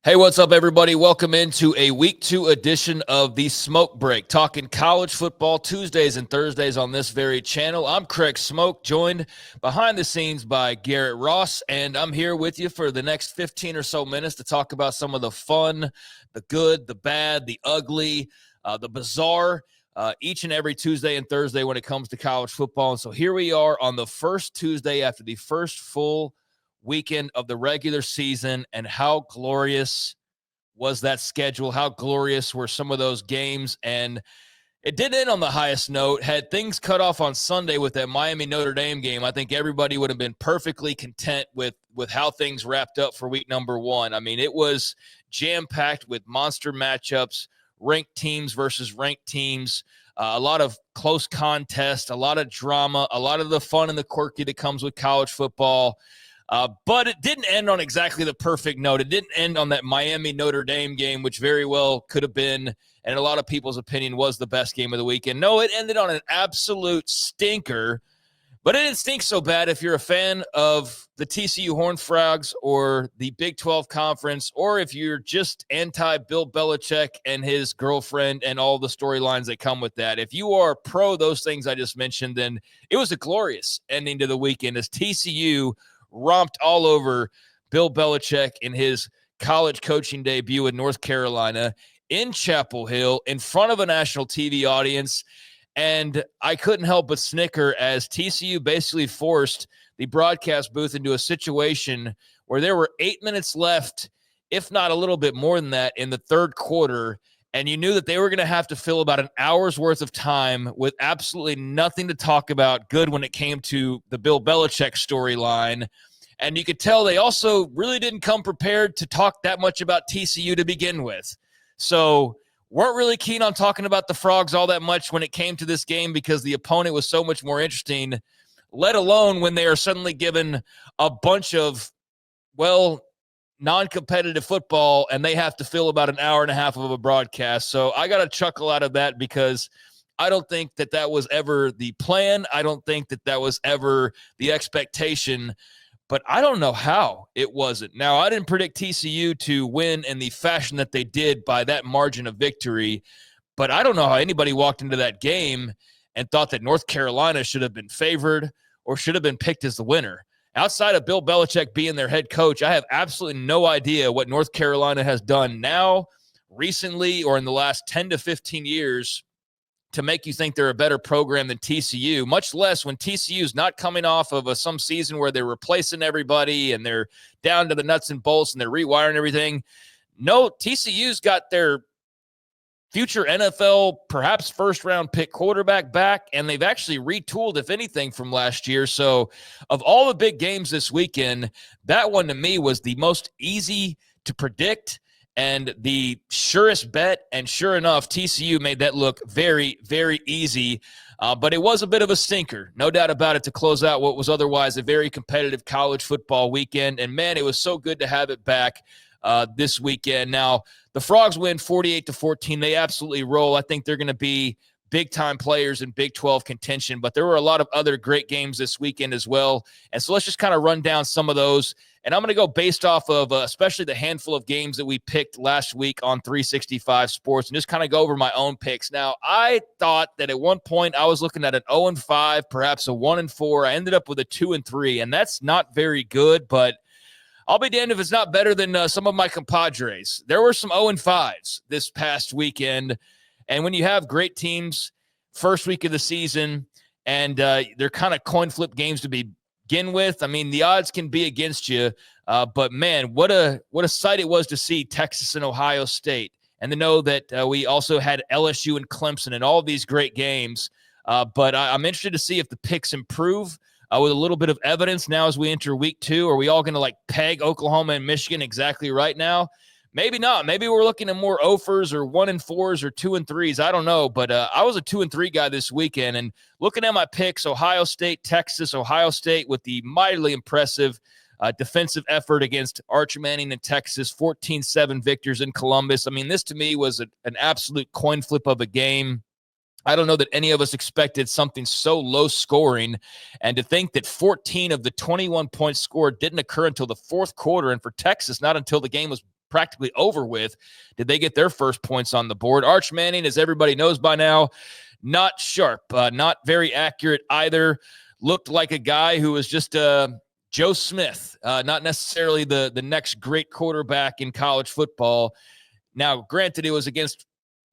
Hey, what's up, everybody? Welcome into a week 2 edition of the Smoak Break, talking college football Tuesdays and Thursdays on this very channel. I'm Craig Smoak, joined behind the scenes by Garrett Ross, and I'm here with you for the next 15 or so minutes to talk about some of the fun, the good, the bad, the ugly, the bizarre, each and every Tuesday and Thursday when it comes to college football. And so here we are on the first Tuesday after the first full weekend of the regular season, and how glorious was that schedule? How glorious were some of those games? And it didn't end on the highest note. Had things cut off on Sunday with that Miami Notre Dame game, I think everybody would have been perfectly content with how things wrapped up for week number 1. I mean, it was jam-packed with monster matchups, ranked teams versus ranked teams, a lot of close contest, a lot of drama, a lot of the fun and the quirky that comes with college football. But it didn't end on exactly the perfect note. It didn't end on that Miami Notre Dame game, which very well could have been, and in a lot of people's opinion, was the best game of the weekend. No, it ended on an absolute stinker, but it didn't stink so bad if you're a fan of the TCU Horned Frogs or the Big 12 Conference, or if you're just anti-Bill Belichick and his girlfriend and all the storylines that come with that. If you are pro those things I just mentioned, then it was a glorious ending to the weekend as TCU romped all over Bill Belichick in his college coaching debut in North Carolina in Chapel Hill in front of a national TV audience. And I couldn't help but snicker as TCU basically forced the broadcast booth into a situation where there were 8 minutes left, if not a little bit more than that, in the third quarter. And you knew that they were going to have to fill about an hour's worth of time with absolutely nothing to talk about good when it came to the Bill Belichick storyline. And you could tell they also really didn't come prepared to talk that much about TCU to begin with. So weren't really keen on talking about the Frogs all that much when it came to this game because the opponent was so much more interesting, let alone when they are suddenly given a bunch of, well, non-competitive football, and they have to fill about an hour and a half of a broadcast. So I got a chuckle out of that because I don't think that that was ever the plan. I don't think that that was ever the expectation, but I don't know how it wasn't. Now, I didn't predict TCU to win in the fashion that they did by that margin of victory, but I don't know how anybody walked into that game and thought that North Carolina should have been favored or should have been picked as the winner. Outside of Bill Belichick being their head coach, I have absolutely no idea what North Carolina has done now, recently, or in the last 10 to 15 years to make you think they're a better program than TCU, much less when TCU is not coming off of some season where they're replacing everybody and they're down to the nuts and bolts and they're rewiring everything. No, TCU's got their future NFL, perhaps first-round pick quarterback back, and they've actually retooled, if anything, from last year. So of all the big games this weekend, that one to me was the most easy to predict and the surest bet, and sure enough, TCU made that look very, very easy. But it was a bit of a stinker, no doubt about it, to close out what was otherwise a very competitive college football weekend. And, man, it was so good to have it back this weekend. Now, the Frogs win 48-14. They absolutely roll. I think they're going to be big-time players in Big 12 contention, but there were a lot of other great games this weekend as well. And so let's just kind of run down some of those. And I'm going to go based off of especially the handful of games that we picked last week on 365 Sports and just kind of go over my own picks. Now, I thought that at one point I was looking at an 0-5, perhaps a 1-4. I ended up with a 2-3, and that's not very good, but I'll be damned if it's not better than some of my compadres. There were some 0-5s this past weekend, and when you have great teams first week of the season and they're kind of coin flip games to begin with, I mean, the odds can be against you, but, man, what a sight it was to see Texas and Ohio State, and to know that we also had LSU and Clemson and all of these great games. But I'm interested to see if the picks improve with a little bit of evidence now as we enter week 2. Are we all going to peg Oklahoma and Michigan exactly right now? Maybe not. Maybe we're looking at more 0-4s or 1-4s or 2-3s. I don't know. But I was a 2-3 guy this weekend. And looking at my picks, Ohio State, Texas, Ohio State with the mightily impressive defensive effort against Arch Manning in Texas, 14-7 victors in Columbus. I mean, this to me was an absolute coin flip of a game. I don't know that any of us expected something so low scoring, and to think that 14 of the 21 points scored didn't occur until the fourth quarter, and for Texas, not until the game was practically over with, did they get their first points on the board. Arch Manning, as everybody knows by now, not sharp, not very accurate either. Looked like a guy who was just Joe Smith, not necessarily the next great quarterback in college football. Now, granted, it was against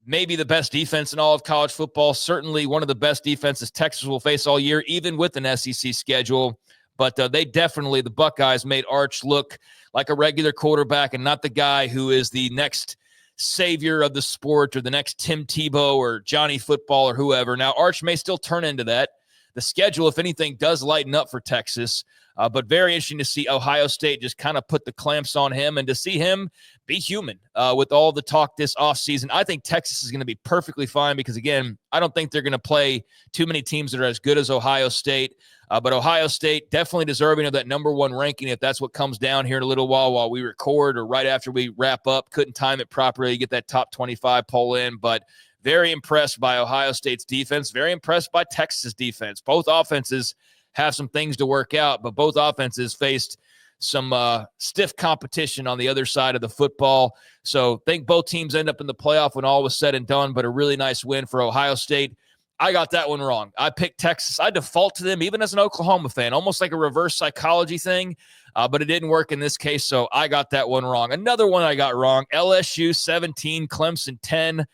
maybe the best defense in all of college football, certainly one of the best defenses Texas will face all year, even with an SEC schedule. But the Buckeyes made Arch look like a regular quarterback and not the guy who is the next savior of the sport or the next Tim Tebow or Johnny Football or whoever. Now, Arch may still turn into that. The schedule, if anything, does lighten up for Texas. But very interesting to see Ohio State just kind of put the clamps on him and to see him be human with all the talk this offseason. I think Texas is going to be perfectly fine because, again, I don't think they're going to play too many teams that are as good as Ohio State. But Ohio State definitely deserving of that number one ranking if that's what comes down here in a little while we record or right after we wrap up. Couldn't time it properly to get that top 25 poll in, but very impressed by Ohio State's defense, very impressed by Texas' defense. Both offenses have some things to work out, but both offenses faced some stiff competition on the other side of the football. So I think both teams end up in the playoff when all was said and done, but a really nice win for Ohio State. I got that one wrong. I picked Texas. I default to them even as an Oklahoma fan, almost like a reverse psychology thing, but it didn't work in this case, so I got that one wrong. Another one I got wrong, LSU 17, Clemson 10.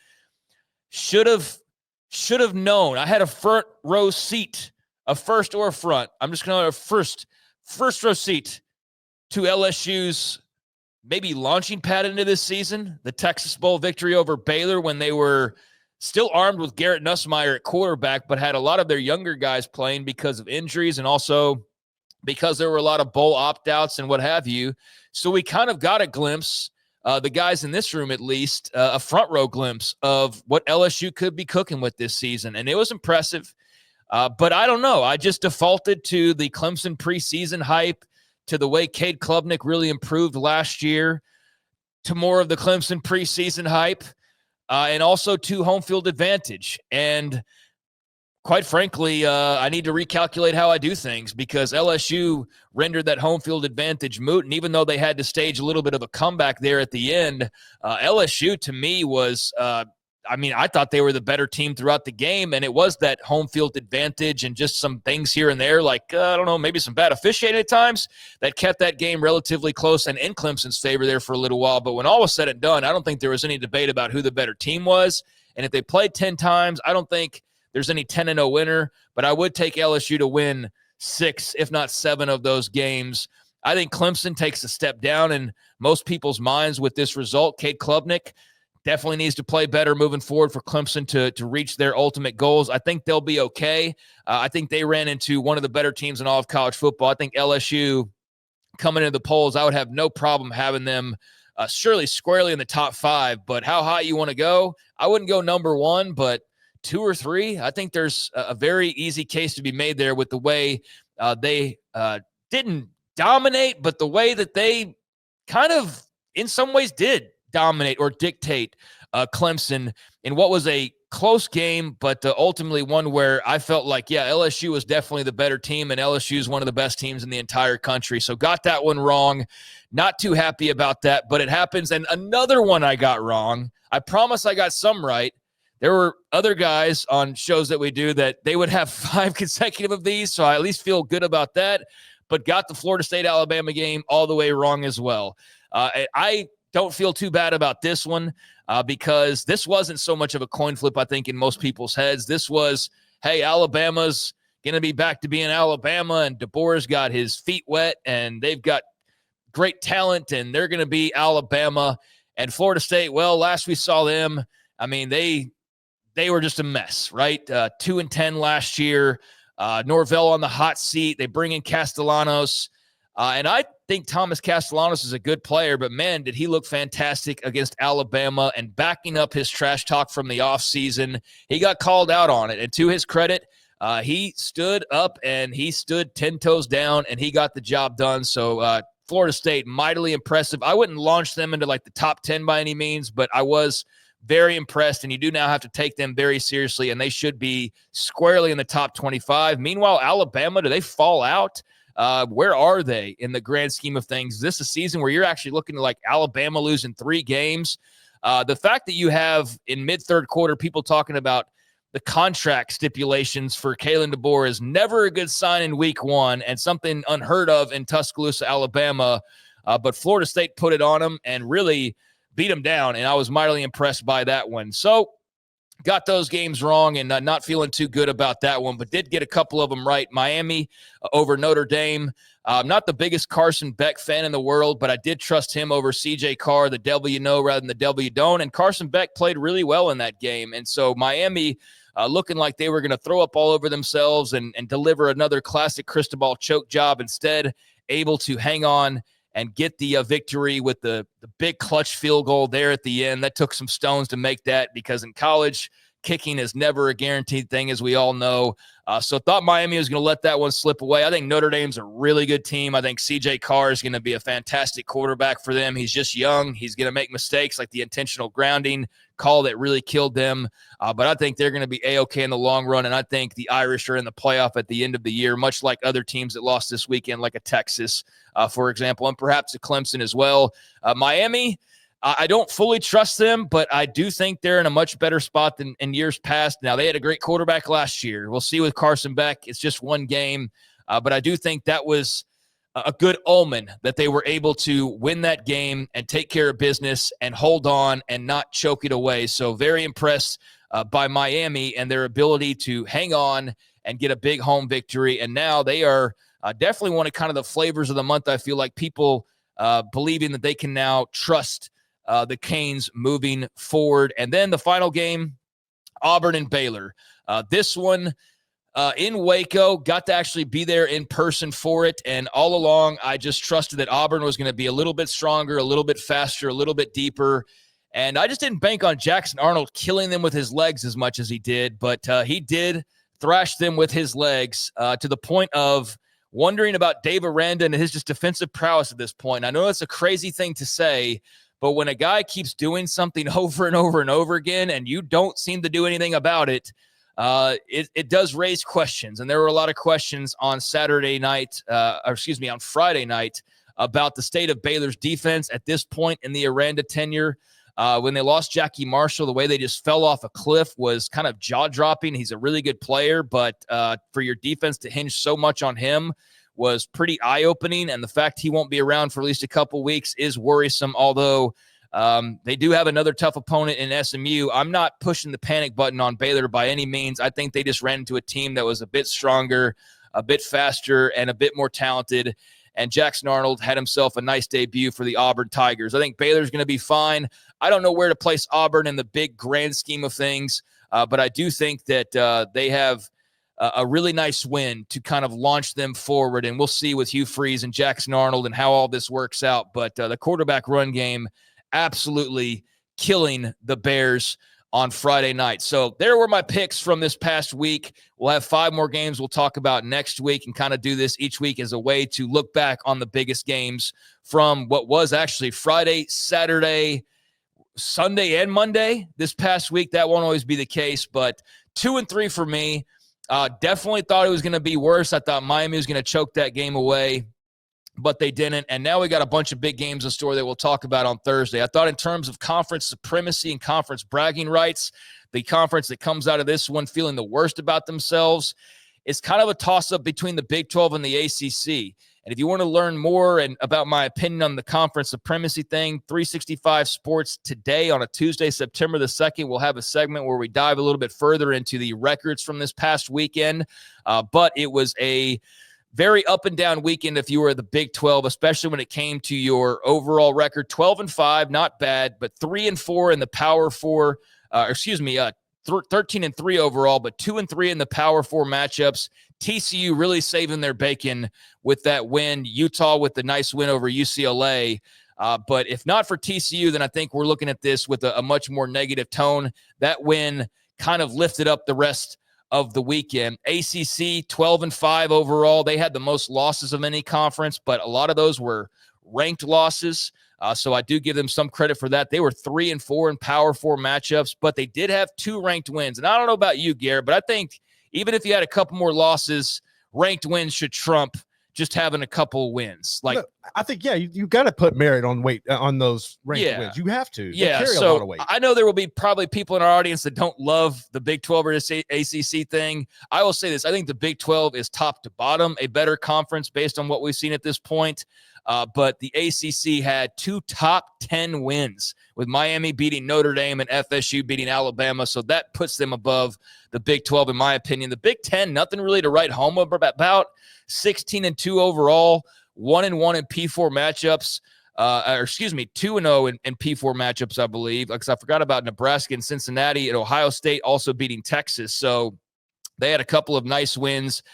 Should have known. I had a front row seat, a first or front. I'm just going to have a first row seat to LSU's maybe launching pad into this season, the Texas Bowl victory over Baylor when they were still armed with Garrett Nussmeier at quarterback, but had a lot of their younger guys playing because of injuries and also because there were a lot of bowl opt-outs and what have you. So we kind of got a glimpse, the guys in this room at least, a front row glimpse of what LSU could be cooking with this season. And it was impressive. But I don't know. I just defaulted to the Clemson preseason hype, to the way Cade Klubnik really improved last year, to more of the Clemson preseason hype, and also to home field advantage. And quite frankly, I need to recalculate how I do things because LSU rendered that home field advantage moot. And even though they had to stage a little bit of a comeback there at the end, LSU to me was I thought they were the better team throughout the game, and it was that home field advantage and just some things here and there, like, I don't know, maybe some bad officiating at times that kept that game relatively close and in Clemson's favor there for a little while. But when all was said and done, I don't think there was any debate about who the better team was. And if they played 10 times, I don't think there's any 10-0 winner, but I would take LSU to win 6, if not 7 of those games. I think Clemson takes a step down in most people's minds with this result. Cade Klubnik definitely needs to play better moving forward for Clemson to reach their ultimate goals. I think they'll be okay. I think they ran into one of the better teams in all of college football. I think LSU coming into the polls, I would have no problem having them surely squarely in the top 5. But how high you want to go? I wouldn't go number 1, but 2 or 3. I think there's a very easy case to be made there with the way they didn't dominate, but the way that they kind of in some ways did dominate or dictate Clemson in what was a close game, but ultimately one where I felt like, yeah, LSU was definitely the better team, and LSU is one of the best teams in the entire country. So got that one wrong. Not too happy about that, but it happens. And another one I got wrong. I promise I got some right. There were other guys on shows that we do that they would have 5 consecutive of these, so I at least feel good about that, but got the Florida State-Alabama game all the way wrong as well. I don't feel too bad about this one because this wasn't so much of a coin flip, I think, in most people's heads. This was, hey, Alabama's going to be back to being Alabama, and DeBoer's got his feet wet, and they've got great talent, and they're going to be Alabama. And Florida State, well, last we saw them, I mean, they were just a mess, right? 2-10 last year. Norvell on the hot seat. They bring in Castellanos. And I think Thomas Castellanos is a good player, but, man, did he look fantastic against Alabama and backing up his trash talk from the offseason. He got called out on it. And to his credit, he stood up and he stood 10 toes down, and he got the job done. So Florida State, mightily impressive. I wouldn't launch them into, like, the top 10 by any means, but I was very impressed, and you do now have to take them very seriously, and they should be squarely in the top 25. Meanwhile, Alabama, do they fall out? Where are they in the grand scheme of things? Is this a season where you're actually looking at like Alabama losing 3 games? The fact that you have in mid-third quarter people talking about the contract stipulations for Kalen DeBoer is never a good sign in week 1 and something unheard of in Tuscaloosa, Alabama. But Florida State put it on them and really beat them down, and I was mightily impressed by that one. So got those games wrong and not feeling too good about that one, but did get a couple of them right. Miami over Notre Dame. I'm not the biggest Carson Beck fan in the world, but I did trust him over CJ Carr, the devil you know rather than the devil you don't. And Carson Beck played really well in that game. And so Miami looking like they were going to throw up all over themselves and deliver another classic Cristobal choke job, instead able to hang on and get the victory with the big clutch field goal there at the end. That took some stones to make that, because in college, kicking is never a guaranteed thing, as we all know. So thought Miami was going to let that one slip away. I think Notre Dame's a really good team. I think CJ Carr is going to be a fantastic quarterback for them. He's just young. He's going to make mistakes like the intentional grounding call that really killed them. But I think they're going to be A-okay in the long run, and I think the Irish are in the playoff at the end of the year, much like other teams that lost this weekend, like a Texas, for example, and perhaps a Clemson as well. Miami, I don't fully trust them, but I do think they're in a much better spot than in years past. Now, they had a great quarterback last year. We'll see with Carson Beck. It's just one game. But I do think that was a good omen that they were able to win that game and take care of business and hold on and not choke it away. So very impressed by Miami and their ability to hang on and get a big home victory. And now they are definitely one of kind of the flavors of the month. I feel like people believing that they can now trust the Canes moving forward. And then the final game, Auburn and Baylor. This one in Waco, got to actually be there in person for it. And all along, I just trusted that Auburn was going to be a little bit stronger, a little bit faster, a little bit deeper. And I just didn't bank on Jackson Arnold killing them with his legs as much as he did. But he did thrash them with his legs to the point of wondering about Dave Aranda and his just defensive prowess at this point. And I know that's a crazy thing to say, but when a guy keeps doing something over and over and over again and you don't seem to do anything about it, it does raise questions. And there were a lot of questions on Friday night about the state of Baylor's defense at this point in the Aranda tenure. When they lost Jackie Marshall, the way they just fell off a cliff was kind of jaw-dropping. He's a really good player, but for your defense to hinge so much on him was pretty eye-opening, and the fact he won't be around for at least a couple weeks is worrisome, although they do have another tough opponent in SMU. I'm not pushing the panic button on Baylor by any means. I think they just ran into a team that was a bit stronger, a bit faster, and a bit more talented, and Jackson Arnold had himself a nice debut for the Auburn Tigers. I think Baylor's going to be fine. I don't know where to place Auburn in the big grand scheme of things, but I do think that they have a really nice win to kind of launch them forward, and we'll see with Hugh Freeze and Jackson Arnold and how all this works out. But the quarterback run game absolutely killing the Bears on Friday night. So there were my picks from this past week. We'll have 5 more games we'll talk about next week and kind of do this each week as a way to look back on the biggest games from what was actually Friday, Saturday, Sunday, and Monday this past week. That won't always be the case, but 2 and 3 for me. Definitely thought it was going to be worse. I thought Miami was going to choke that game away, but they didn't. And now we got a bunch of big games in store that we'll talk about on Thursday. I thought in terms of conference supremacy and conference bragging rights, the conference that comes out of this one feeling the worst about themselves is kind of a toss-up between the Big 12 and the ACC. And if you want to learn more and about my opinion on the conference supremacy thing, 365 Sports today on a Tuesday, September the 2nd, we'll have a segment where we dive a little bit further into the records from this past weekend. But it was a very up and down weekend if you were the Big 12, especially when it came to your overall record. 12-5, not bad, but 3-4 in the Power 4. 13-3 overall, but 2-3 in the Power 4 matchups. TCU really saving their bacon with that win. Utah with the nice win over UCLA. But if not for TCU, then I think we're looking at this with a much more negative tone. That win kind of lifted up the rest of the weekend. ACC 12-5 overall. They had the most losses of any conference, but a lot of those were ranked losses. So I do give them some credit for that. They were 3-4 in Power 4 matchups, but they did have 2 ranked wins. And I don't know about you, Garrett, but I think even if you had a couple more losses, ranked wins should trump just having a couple wins. Like, no, I think, you got to put merit on weight on those ranked wins. You have to. They carry a lot of weight. I know there will be probably people in our audience that don't love the Big 12 or ACC thing. I will say this. I think the Big 12 is top to bottom, a better conference based on what we've seen at this point. But the ACC had 2 top 10 wins, with Miami beating Notre Dame and FSU beating Alabama. So that puts them above the Big 12, in my opinion. The Big 10, nothing really to write home about. 16-2 overall, 1-1 in P4 matchups. 2-0 in P4 matchups, I believe. Because I forgot about Nebraska and Cincinnati, and Ohio State also beating Texas. So they had a couple of nice wins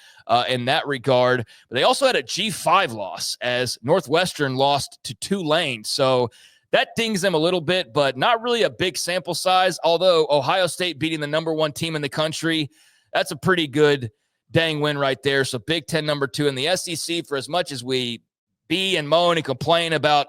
in that regard. But they also had a G5 loss, as Northwestern lost to Tulane. So that dings them a little bit, but not really a big sample size. Although Ohio State beating the number 1 team in the country, that's a pretty good dang win right there. So Big 10 number 2 in the SEC. For as much as we and moan and complain about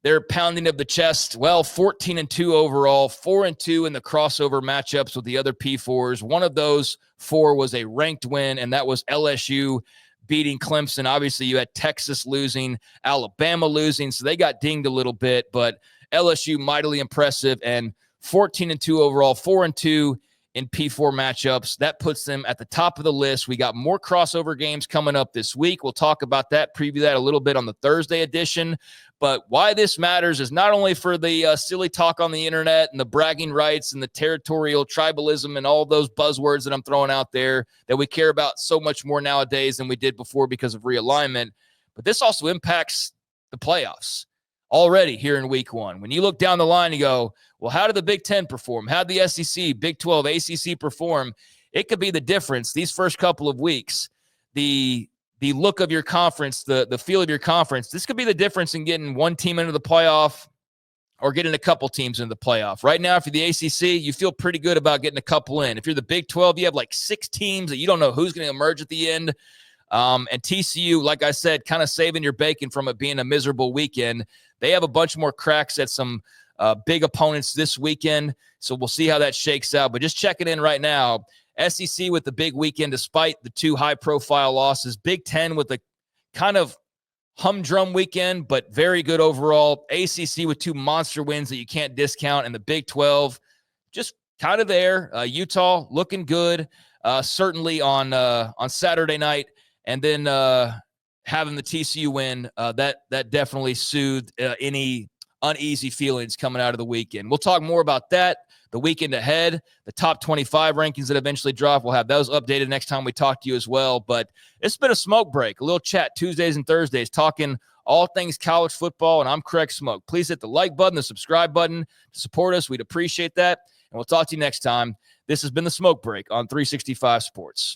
their pounding of the chest, well, 14-2 overall, 4-2 in the crossover matchups with the other P4s. One of those 4 was a ranked win, and that was LSU beating Clemson. Obviously, you had Texas losing, Alabama losing, so they got dinged a little bit, but LSU mightily impressive, and 14-2 overall, 4-2 in P4 matchups. That puts them at the top of the list. We got more crossover games coming up this week. We'll talk about that, preview that a little bit on the Thursday edition. But why this matters is not only for the silly talk on the internet and the bragging rights and the territorial tribalism and all those buzzwords that I'm throwing out there that we care about so much more nowadays than we did before because of realignment, but this also impacts the playoffs already here in week 1. When you look down the line, you go, well, how did the Big 10 perform? How did the SEC, Big 12, ACC perform? It could be the difference these first couple of weeks. The look of your conference, the feel of your conference, this could be the difference in getting one team into the playoff or getting a couple teams into the playoff. Right now, if you're the ACC, you feel pretty good about getting a couple in. If you're the Big 12, you have like 6 teams that you don't know who's going to emerge at the end. And TCU, like I said, kind of saving your bacon from it being a miserable weekend. They have a bunch more cracks at some big opponents this weekend, so we'll see how that shakes out. But just checking in right now, SEC with the big weekend despite the 2 high-profile losses. Big 10 with a kind of humdrum weekend, but very good overall. ACC with 2 monster wins that you can't discount, and the Big 12 just kind of there. Utah looking good, certainly on Saturday night, and then having the TCU win, that definitely soothed any uneasy feelings coming out of the weekend. We'll talk more about that the weekend ahead, the top 25 rankings that eventually drop. We'll have those updated next time we talk to you as well. But it's been a smoke break, a little chat Tuesdays and Thursdays, talking all things college football, and I'm Craig Smoak. Please hit the like button, the subscribe button to support us. We'd appreciate that, and we'll talk to you next time. This has been the Smoke Break on 365 Sports.